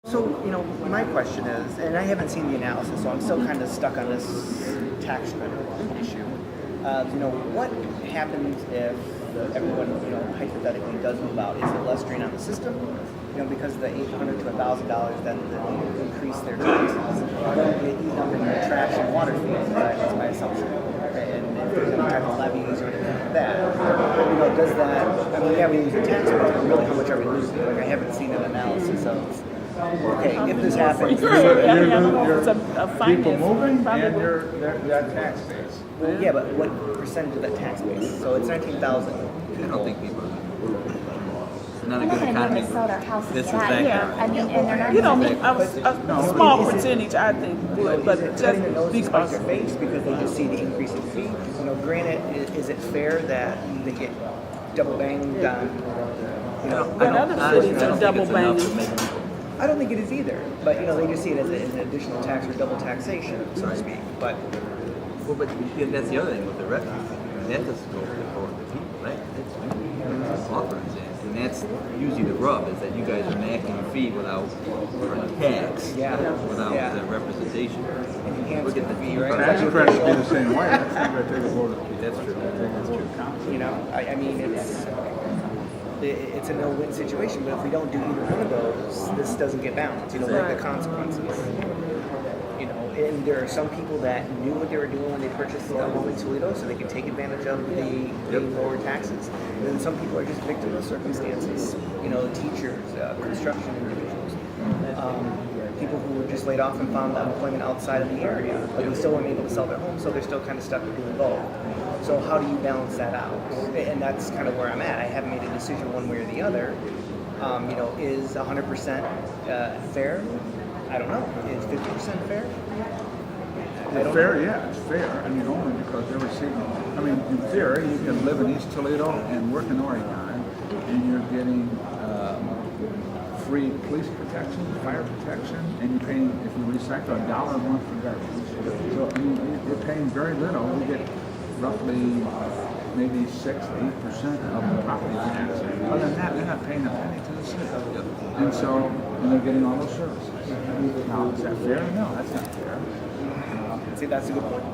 So, my question is, and I haven't seen the analysis, so I'm still kind of stuck on this tax credit issue. What happens if everyone, hypothetically does move out? Is it less strain on the system? Because the $800 to $1,000 then increase their taxes. They eat up in their trash and water fees. That's my assumption. And if there's any type of levies or anything like that, does that? I mean, yeah, we lose the tax, but really, how much are we losing? Like, I haven't seen an analysis of. Okay, if this happens, people moving and their tax base. Well, yeah, but what percentage of that tax base? So it's 19,000. I don't think people. Not a We're good not economy. gonna sell their houses This back. was Yeah, I mean, and they're not. You know, gonna- a small percentage, I think, would, but Is it just cutting their nose to spite because. their face because they just see the increase in fee? Granted, is it fair that they get double banged on? But other cities are double banging. I don't think it is either. But they just see it as an additional tax or double taxation, so to speak. But That's the other thing with the refugees. That doesn't go for the people, right? That's authorized. And that's usually the rub, is that you guys are enacting a fee without tax, without the representation. Look at the fee, right? Tax credit be the same way. That's not going to take a vote of That's true. That's true. I mean, it's a no-win situation. But if we don't do either one of those, this doesn't get balanced. What are the consequences? And there are some people that knew what they were doing when they purchased a home in Toledo, so they could take advantage of the lower taxes. And then some people are just victims of circumstances. Teachers, construction individuals, people who were just laid off and found employment outside of the area, but they still weren't able to sell their home, so they're still kind of stuck with doing both. So how do you balance that out? And that's kind of where I'm at. I haven't made a decision one way or the other. Is 100% fair? I don't know. Is 50% fair? It's fair, yeah, it's fair. I mean, only because they're receiving. I mean, in theory, you can live in East Toledo and work in Oregon, and you're getting free police protection, fire protection, and you're paying, if you recycle, $1 a month for garbage. So I mean, you're paying very little. You get roughly maybe 6 to 8% of the property tax. Other than that, they're not paying a penny to the city. And so, they're getting all those services. Now, is that fair? No, that's not fair. See, that's a good point.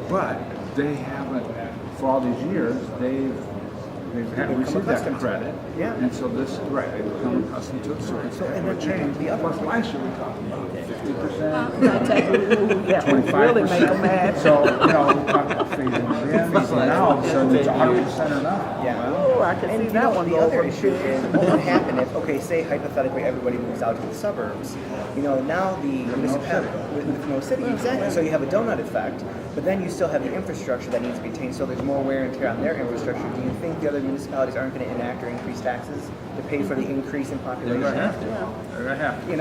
But they haven't, for all these years, they've received that credit. Yeah. And so they've become accustomed to it. So it's a change. Plus, last year we talked about 50%, Yeah, 25%. really make them mad. So, we talked about phasing it in. So now, all of a sudden, it's 100% or nothing. Yeah. Oh, I can see that one The go other from issue is what would happen if, say hypothetically everybody moves out to the suburbs. Now the municipality with no city, exactly. So you have a donut effect, but then you still have the infrastructure that needs to be changed. So there's more wear and tear on their infrastructure. Do you think the other municipalities aren't going to enact or increase taxes to pay for the increase in population? They're going to have to. They're going to have to.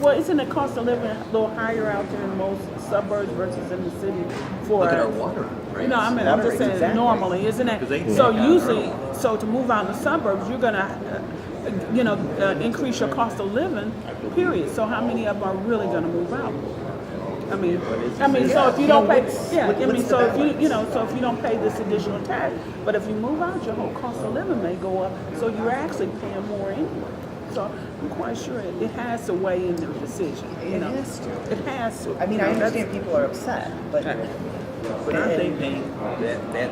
Well, isn't the cost of living a little higher out there in most suburbs versus in the city? Look at our water, right? I'm just saying exactly. normally, isn't it? So usually, to move out in the suburbs, you're gonna, increase your cost of living. Period. So how many of them are really gonna move out? I mean, so if you don't pay, so if you don't pay this additional tax, but if you move out, your whole cost of living may go up. So you're actually paying more anyway. So I'm quite sure it has to weigh in their decision. It has to. It has to. I mean, I understand people are upset, but But aren't they paying that